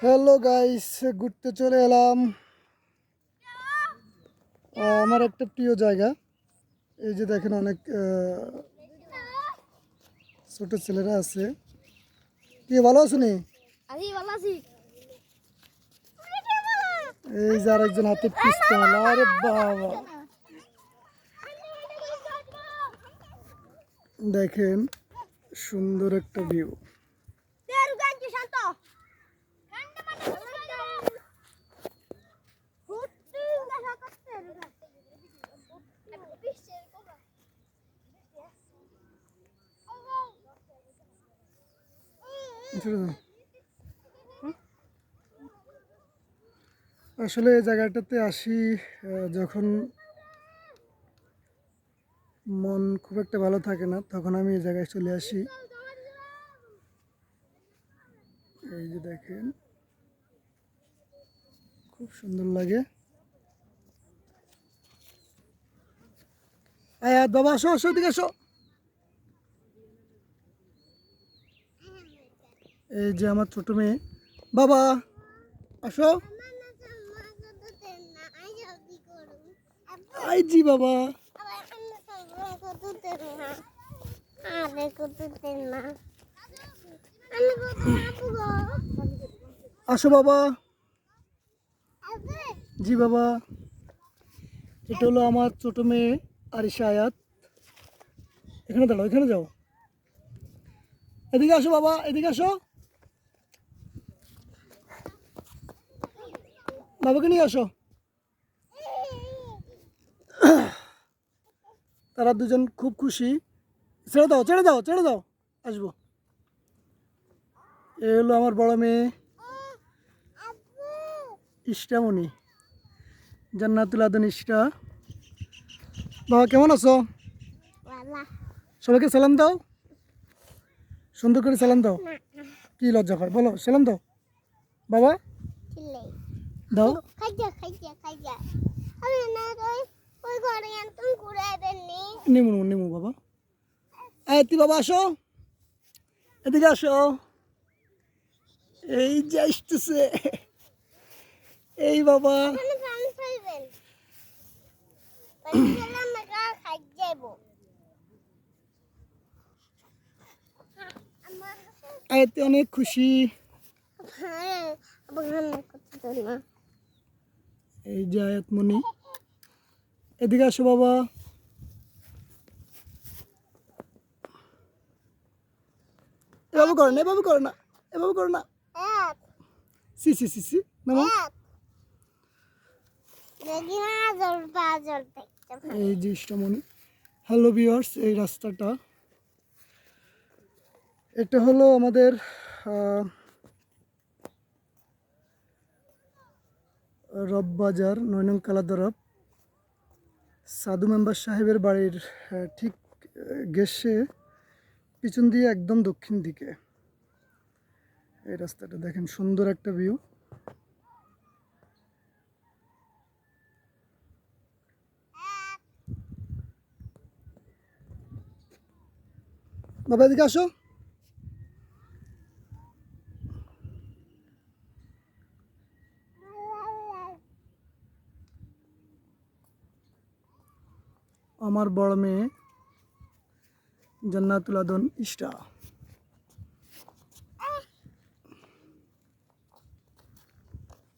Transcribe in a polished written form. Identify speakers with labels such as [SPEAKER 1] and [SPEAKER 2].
[SPEAKER 1] Hello guys, ঘুরতে চলে এলাম আমার একটা প্রিয় জায়গা। এই যে দেখেন অনেক ছোট ছেলেরা আছে। কি ভালো আছো নি? এই যে আরেকজন হাতে পিস্তল। আরে বাবা, দেখেন সুন্দর একটা ভিউ। আসলে এই জায়গাটাতে আসি যখন মন খুব একটা ভালো থাকে না, তখন আমি এই জায়গায় চলে আসি। এই যে দেখেন খুব সুন্দর লাগে। বাবা আসো, আসো, দিকে আসো। এই যে আমার ছোট মেয়ে। বাবা আসো। আই জি বাবা। আসো বাবা। জি বাবা। এটা হলো আমার ছোট মেয়ে আরিশা আয়াত। এখানে দাঁড়াও, এখানে যাও। এদিকে আসো বাবা, এদিকে আসো। বাবাকে নিয়ে আসো। তারা দুজন খুব খুশি। ছেড়ে দাও, ছেড়ে দাও, ছেড়ে দাও, আসবো। এ হলো আমার বড় মেয়ে ইষ্টামণি, জান্নাতুল আদন ইষ্টা। বাবা কেমন আছো? সবাইকে সালাম দাও, সুন্দর করে সালাম দাও। কি লজ্জা হয় বলো, সালাম দাও বাবা, দাও। নিমু নিমু বাবা। তুই বাবা আসো, এদিকে আসো। এই যে আসতেছে এই বাবা। আয়াতে অনেক খুশি। এই যে আয়াতমণি, এদিকে আসো বাবা। এভাবে করো না, এভাবে করো না, এভাবে করো না। সি সি সি সি নামো। এই যে ইষ্টামণি। হ্যালো ভিউয়ার্স, এই রাস্তাটা, এটা হলো আমাদের রববাজার ৯ নং কালাদরব সাধু মেম্বার সাহেবের বাড়ির ঠিক গেছে পিছন দিয়ে একদম দক্ষিণ দিকে। এই রাস্তাটা দেখেন, সুন্দর একটা ভিউ। বাবা এদিকে আসো। আমার বড় মেয়ে জান্নাতুল আদন ইষ্টা।